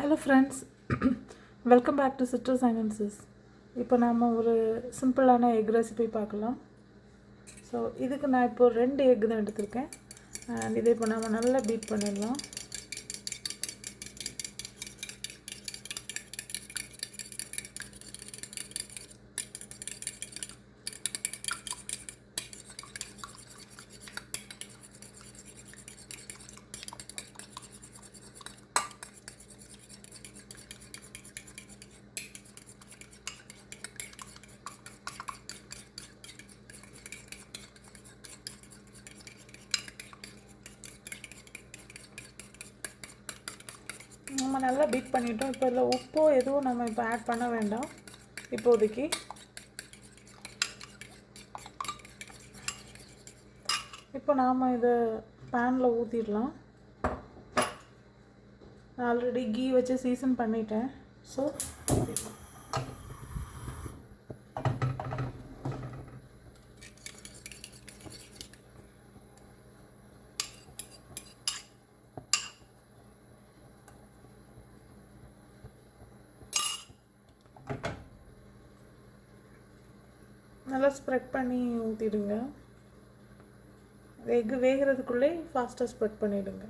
Hello friends, welcome back to sisters and sis. இப்போ நாம் ஒரு சிம்பிளான எக் ரெசிபி பார்க்கலாம். ஸோ இதுக்கு நான் இப்போ 2 எக் தான் எடுத்திருக்கேன். அண்ட் இதை இப்போ நாம் நல்லா பீட் பண்ணிடலாம். நம்ம நல்லா பீட் பண்ணிட்டோம். இப்போ இதில் உப்போ எதுவும் நம்ம இப்போ ஆட் பண்ண வேண்டாம் இப்போதைக்கு. இப்போ நாம் இதை பேனில் ஊற்றிடலாம். நான் ஆல்ரெடி கீ வச்சு சீசன் பண்ணிட்டேன். ஸோ நல்லா ஸ்ப்ரெட் பண்ணி ஊற்றிடுங்க. எக்கு வேகிறதுக்குள்ளே ஃபாஸ்ட்டாக ஸ்ப்ரெட் பண்ணிவிடுங்க.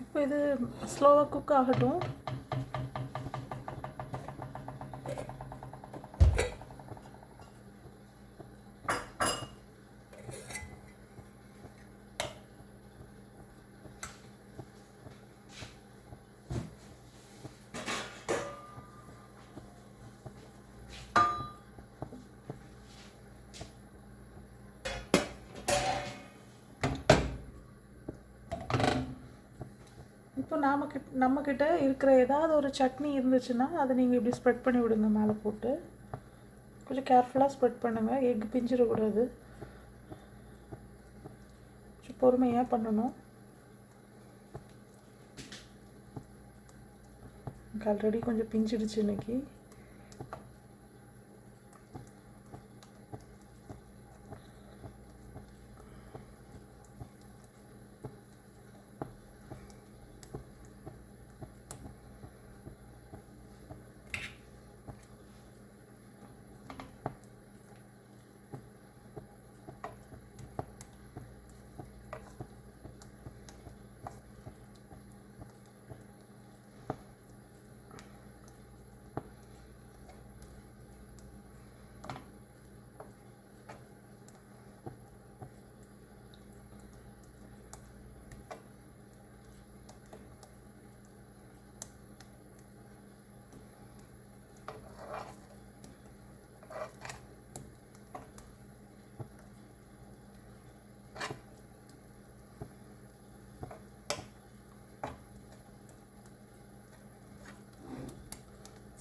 இப்போ இது ஸ்லோவாக குக் ஆகட்டும். இப்போ நம்மக்கிட்ட இருக்கிற ஏதாவது ஒரு சட்னி இருந்துச்சுன்னா அதை நீங்கள் இப்படி ஸ்ப்ரெட் பண்ணி விடுங்க. மேலே போட்டு கொஞ்சம் கேர்ஃபுல்லாக ஸ்ப்ரெட் பண்ணுங்கள். எக் பிஞ்சிடக்கூடாது. கொஞ்சம் பொறுமையாக பண்ணணும். எனக்கு ஆல்ரெடி கொஞ்சம் பிஞ்சிடுச்சு இன்னைக்கு.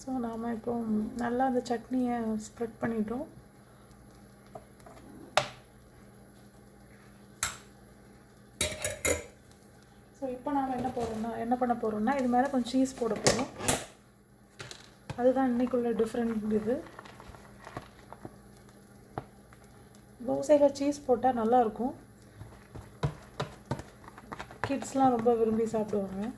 ஸோ நாம் இப்போ நல்லா அந்த சட்னியை ஸ்ப்ரெட் பண்ணிட்டோம். ஸோ இப்போ நாம் என்ன பண்ண போகிறோம்னா இது மேலே கொஞ்சம் சீஸ் போட போகிறோம். அதுதான் இன்றைக்குள்ள டிஃப்ரெண்ட். இது தோசையில் சீஸ் போட்டால் நல்லாயிருக்கும். கிட்ஸ்லாம் ரொம்ப விரும்பி சாப்பிடுவாங்க.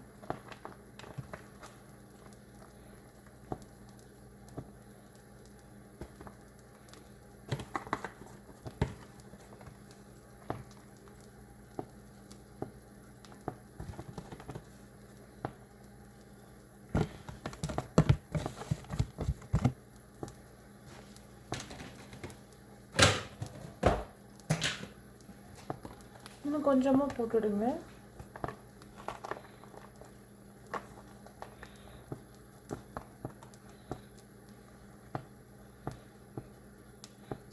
இன்னும் கொஞ்சமாக போட்டுடுங்க.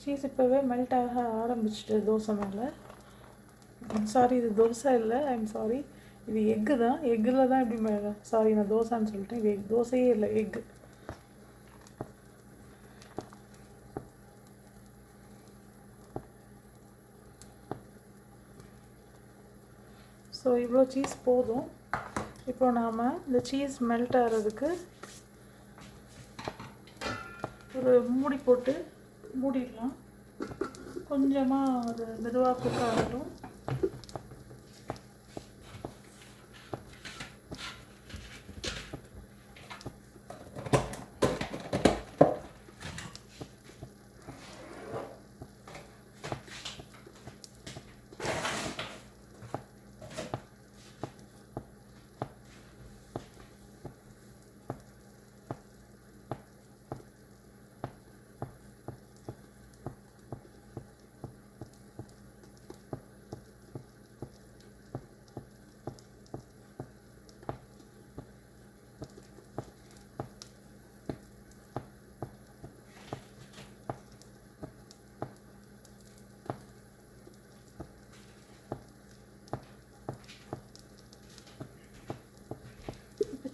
சீஸ் இப்போவே மெல்ட் ஆக ஆரம்பிச்சிட்டு தோசை மேலே. சாரி, இது தோசை இல்லை, ஐம் சாரி, இது எக்கு தான். எக்கில் தான் இப்படி சாரி, நான் தோசைன்னு சொல்லிட்டேன். இது தோசையே இல்லை, எக்கு. ஸோ இவ்வளோ சீஸ் போதும். இப்போ நாம் இந்த சீஸ் மெல்ட் ஆகிறதுக்கு ஒரு மூடி போட்டு மூடிடலாம். கொஞ்சமாக அது மெதுவாக குக் ஆகட்டும்.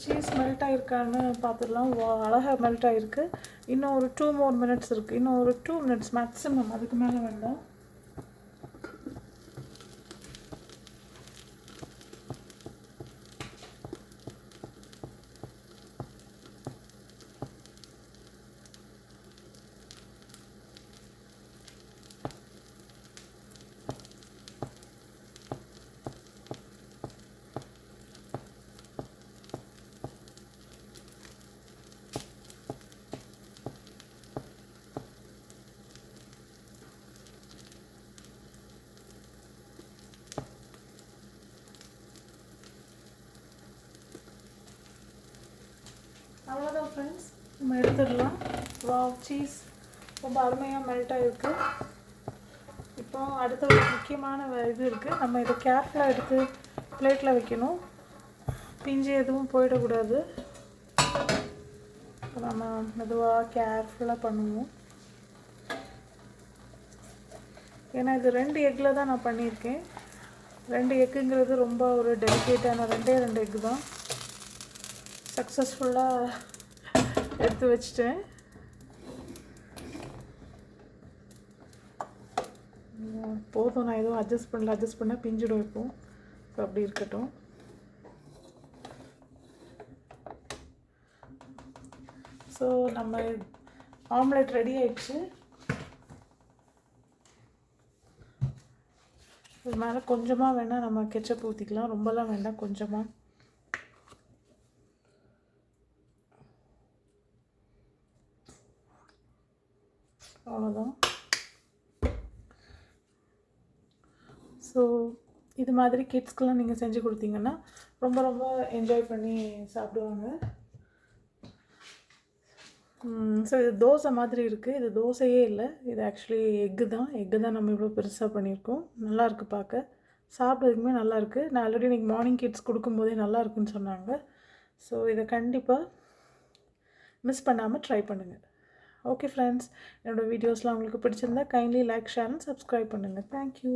சீஸ் மெல்ட் ஆகிருக்கான்னு பார்த்துடலாம். அழகாக மெல்ட் ஆகிருக்கு. இன்னும் ஒரு 2 more minutes இருக்குது. இன்னும் ஒரு 2 minutes மேக்ஸிமம், அதுக்கு மேலே வேண்டாம். அவ்வளோதான் ஃப்ரெண்ட்ஸ், நம்ம எடுத்துடலாம். வாவ், சீஸ் ரொம்ப அருமையாக மெல்ட் ஆகிருக்கு. இப்போ அடுத்த ஒரு முக்கியமான இது இருக்குது. நம்ம இதை கேர்ஃபுல்லாக எடுத்து பிளேட்டில் வைக்கணும். பிஞ்சு எதுவும் போயிடக்கூடாது. நம்ம மெதுவாக கேர்ஃபுல்லாக பண்ணுவோம். ஏன்னா இது 2 எக்கில் தான் நான் பண்ணியிருக்கேன். 2 எக்குங்கிறது ரொம்ப ஒரு டெலிகேட்டான 2 எக்கு தான். சக்ஸஸ்ஃபுல்லாக எடுத்து வச்சிட்டேன். போதும், நான் எதுவும் அட்ஜஸ்ட் பண்ண பிஞ்சிடும் வைப்போம். ஸோ அப்படி இருக்கட்டும். ஸோ நம்ம ஆம்லெட் ரெடி ஆயிடுச்சு. இது மேலே கொஞ்சமாக வேணால் நம்ம கெச்சப் ஊற்றிக்கலாம், ரொம்பலாம் வேண்டாம், கொஞ்சமாக. அவ்வளோதான். ஸோ இது மாதிரி கிட்ஸ்க்கெலாம் நீங்கள் செஞ்சு கொடுத்தீங்கன்னா ரொம்ப ரொம்ப என்ஜாய் பண்ணி சாப்பிடுவாங்க. ஸோ இது தோசை மாதிரி இருக்குது. இது தோசையே இல்லை, இது ஆக்சுவலி எக்கு தான் நம்ம இவ்வளோ பெருசாக பண்ணியிருக்கோம். நல்லாயிருக்கு பார்க்க, சாப்பிட்றதுக்குமே நல்லாயிருக்கு. நான் ஆல்ரெடி இன்றைக்கி மார்னிங் கிட்ஸ் கொடுக்கும்போதே நல்லா இருக்குன்னு சொன்னாங்க. ஸோ இதை கண்டிப்பாக மிஸ் பண்ணாமல் ட்ரை பண்ணுங்கள். ஓகே ஃப்ரெண்ட்ஸ், என்னோடய வீடியோஸ்லாம் உங்களுக்கு பிடிச்சிருந்தா kindly like, share and subscribe பண்ணுங்கள். தேங்க்யூ.